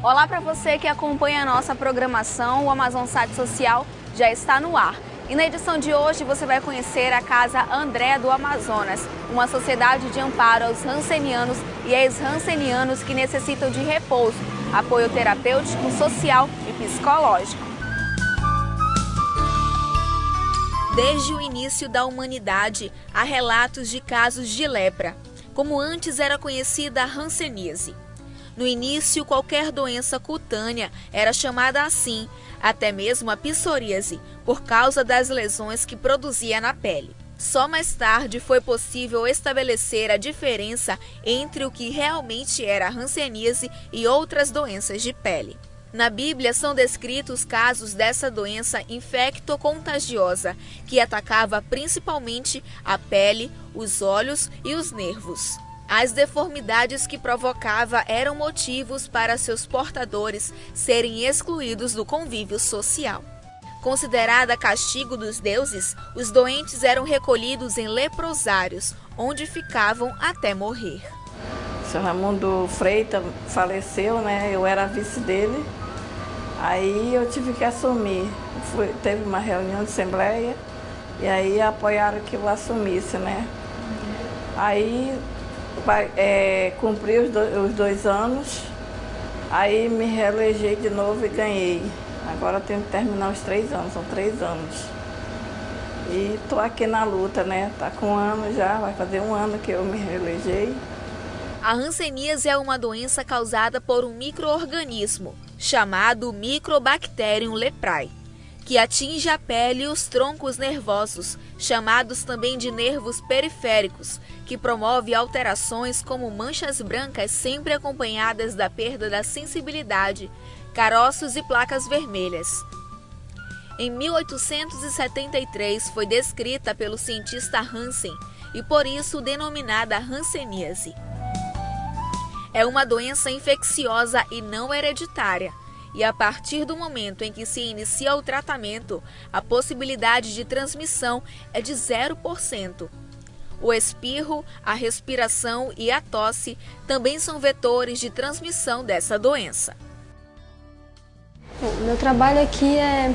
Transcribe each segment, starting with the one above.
Olá para você que acompanha a nossa programação, o Amazonsat Social já está no ar. E na edição de hoje você vai conhecer a Casa André do Amazonas, uma sociedade de amparo aos rancenianos e ex-rancenianos que necessitam de repouso, apoio terapêutico, social e psicológico. Desde o início da humanidade, há relatos de casos de lepra, como antes era conhecida a hanseníase. No início, qualquer doença cutânea era chamada assim, até mesmo a psoríase, por causa das lesões que produzia na pele. Só mais tarde foi possível estabelecer a diferença entre o que realmente era a hanseníase e outras doenças de pele. Na Bíblia são descritos casos dessa doença infecto-contagiosa, que atacava principalmente a pele, os olhos e os nervos. As deformidades que provocava eram motivos para seus portadores serem excluídos do convívio social. Considerada castigo dos deuses, os doentes eram recolhidos em leprosários, onde ficavam até morrer. O Sr. Raimundo Freitas faleceu, né? Eu era vice dele. Aí eu tive que assumir. Teve uma reunião de assembleia e aí apoiaram que eu assumisse, né? Aí cumpri os 2 anos, aí me reelegi de novo e ganhei. Agora tenho que terminar os 3 anos, são 3 anos. E estou aqui na luta, né? Tá com 1 ano já, vai fazer 1 ano que eu me reelegi. A hanseníase é uma doença causada por um micro-organismo, chamado Microbacterium leprae, que atinge a pele e os troncos nervosos, chamados também de nervos periféricos, que promove alterações como manchas brancas sempre acompanhadas da perda da sensibilidade, caroços e placas vermelhas. Em 1873 foi descrita pelo cientista Hansen e por isso denominada hanseníase. É uma doença infecciosa e não hereditária. E a partir do momento em que se inicia o tratamento, a possibilidade de transmissão é de 0%. O espirro, a respiração e a tosse também são vetores de transmissão dessa doença. Meu trabalho aqui é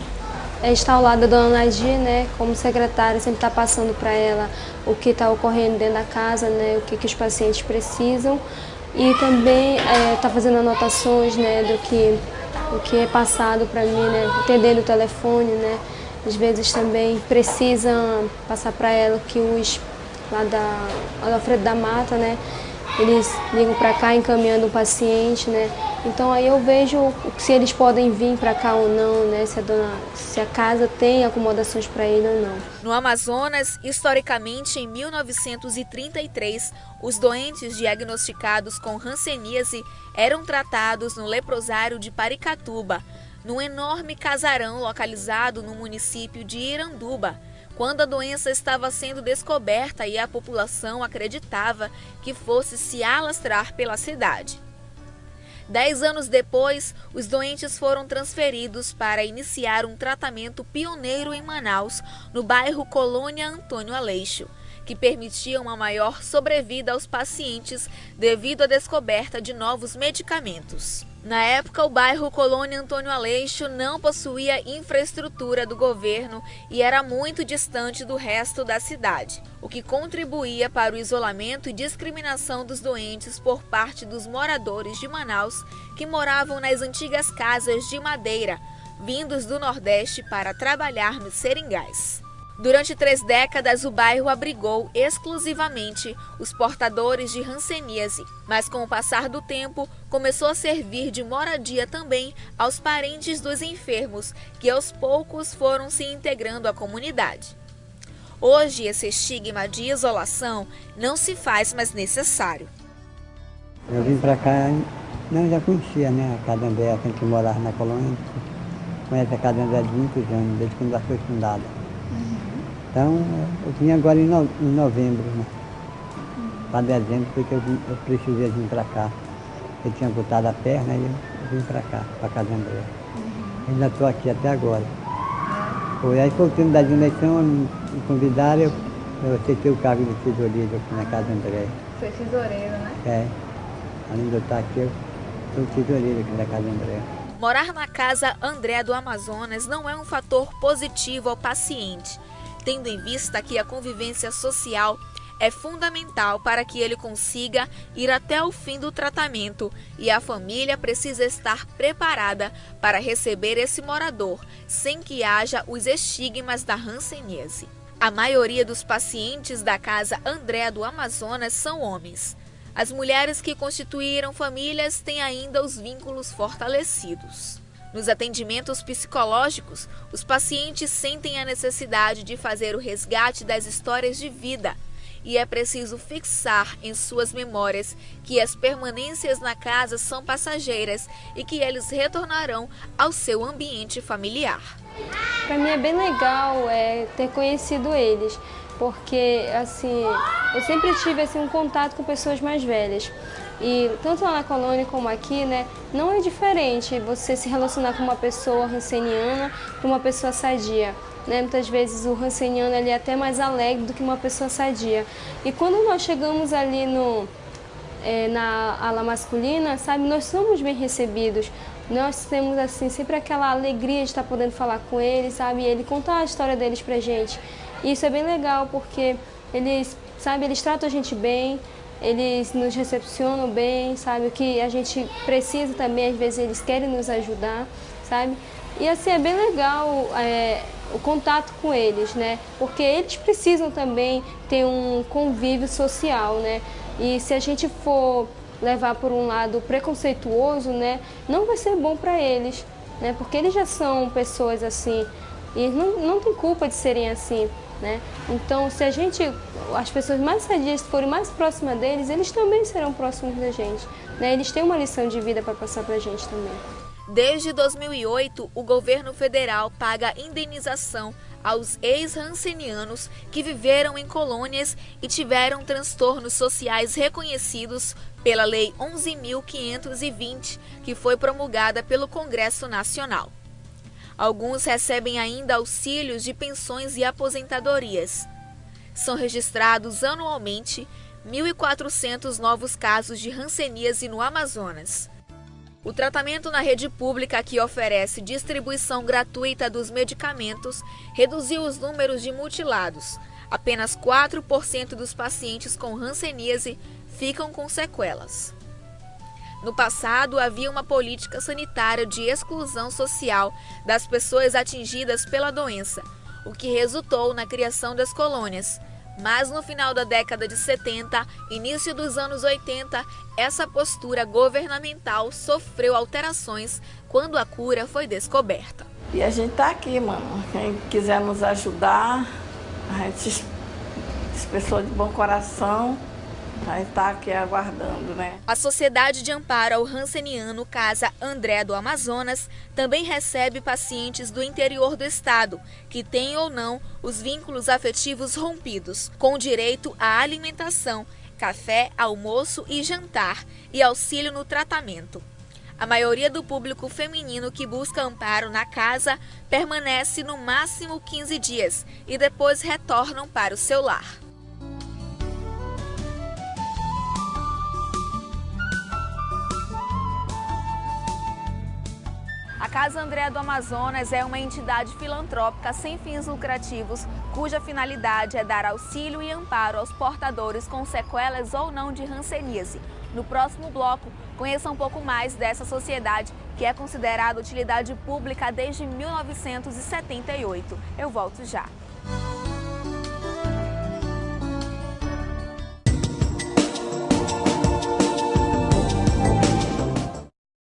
estar ao lado da dona Nadir, né, como secretária, sempre estar passando para ela o que está ocorrendo dentro da casa, né, o que os pacientes precisam, e também estar fazendo anotações, né, do que é passado para mim, né, entendendo o telefone, né, às vezes também precisam passar para ela que os lá do Alfredo da Mata, né, eles ligam para cá encaminhando o paciente, né, então aí eu vejo se eles podem vir para cá ou não, né, se a casa tem acomodações para ele ou não. No Amazonas, historicamente em 1933, os doentes diagnosticados com hanseníase eram tratados no leprosário de Paricatuba, num enorme casarão localizado no município de Iranduba, quando a doença estava sendo descoberta e a população acreditava que fosse se alastrar pela cidade. 10 anos depois, os doentes foram transferidos para iniciar um tratamento pioneiro em Manaus, no bairro Colônia Antônio Aleixo, que permitia uma maior sobrevida aos pacientes devido à descoberta de novos medicamentos. Na época, o bairro Colônia Antônio Aleixo não possuía infraestrutura do governo e era muito distante do resto da cidade, o que contribuía para o isolamento e discriminação dos doentes por parte dos moradores de Manaus que moravam nas antigas casas de madeira, vindos do Nordeste para trabalhar nos seringais. Durante 3 décadas, o bairro abrigou exclusivamente os portadores de hanseníase, mas com o passar do tempo, começou a servir de moradia também aos parentes dos enfermos, que aos poucos foram se integrando à comunidade. Hoje, esse estigma de isolação não se faz mais necessário. Eu vim para cá, já conhecia, né, a Casa André, a gente morava na colônia, conhece a Casa André de muitos anos, desde quando ela foi fundada. Então, eu vim agora em novembro, né? Para dezembro, porque eu precisei vir para cá. Eu tinha botado a perna e eu vim para cá, para Casa André. Ainda estou aqui até agora. Aí foi o tempo da eleição, me convidaram, eu aceitei o cargo de tesoureiro aqui na Casa André. Foi tesoureiro, né? É. Além de eu estar aqui, eu sou tesoureiro aqui da Casa André. Morar na Casa André do Amazonas não é um fator positivo ao paciente, tendo em vista que a convivência social é fundamental para que ele consiga ir até o fim do tratamento e a família precisa estar preparada para receber esse morador, sem que haja os estigmas da hanseníase. A maioria dos pacientes da Casa André do Amazonas são homens. As mulheres que constituíram famílias têm ainda os vínculos fortalecidos. Nos atendimentos psicológicos, os pacientes sentem a necessidade de fazer o resgate das histórias de vida e é preciso fixar em suas memórias que as permanências na casa são passageiras e que eles retornarão ao seu ambiente familiar. Para mim é bem legal ter conhecido eles, porque assim, eu sempre tive assim, um contato com pessoas mais velhas. E tanto lá na colônia como aqui, né, não é diferente você se relacionar com uma pessoa hanseniana com uma pessoa sadia. Né? Muitas vezes o hanseniano ele é até mais alegre do que uma pessoa sadia. E quando nós chegamos ali na ala masculina, sabe, nós somos bem recebidos. Nós temos assim sempre aquela alegria de estar podendo falar com eles, sabe, e ele contar a história deles pra gente. E isso é bem legal porque eles, sabe, eles tratam a gente bem. Eles nos recepcionam bem, sabe, o que a gente precisa também, às vezes eles querem nos ajudar, sabe. E assim, é bem legal o contato com eles, né, porque eles precisam também ter um convívio social, né, e se a gente for levar por um lado preconceituoso, né, não vai ser bom para eles, né, porque eles já são pessoas assim, e não tem culpa de serem assim. Né? Então, se as pessoas mais sadias forem mais próximas deles, eles também serão próximos da gente. Né? Eles têm uma lição de vida para passar para a gente também. Desde 2008, o governo federal paga indenização aos ex-hansenianos que viveram em colônias e tiveram transtornos sociais reconhecidos pela Lei 11.520, que foi promulgada pelo Congresso Nacional. Alguns recebem ainda auxílios de pensões e aposentadorias. São registrados anualmente 1.400 novos casos de hanseníase no Amazonas. O tratamento na rede pública, que oferece distribuição gratuita dos medicamentos, reduziu os números de mutilados. Apenas 4% dos pacientes com hanseníase ficam com sequelas. No passado, havia uma política sanitária de exclusão social das pessoas atingidas pela doença, o que resultou na criação das colônias. Mas no final da década de 70, início dos anos 80, essa postura governamental sofreu alterações quando a cura foi descoberta. E a gente está aqui, mano. Quem quiser nos ajudar, a gente, as pessoas de bom coração, a gente está aqui aguardando, né? A Sociedade de Amparo ao Hanseniano Casa André do Amazonas também recebe pacientes do interior do estado, que têm ou não os vínculos afetivos rompidos, com direito à alimentação, café, almoço e jantar e auxílio no tratamento. A maioria do público feminino que busca amparo na casa permanece no máximo 15 dias e depois retornam para o seu lar. A Casa André do Amazonas é uma entidade filantrópica sem fins lucrativos, cuja finalidade é dar auxílio e amparo aos portadores com sequelas ou não de hanseníase. No próximo bloco, conheça um pouco mais dessa sociedade, que é considerada utilidade pública desde 1978. Eu volto já.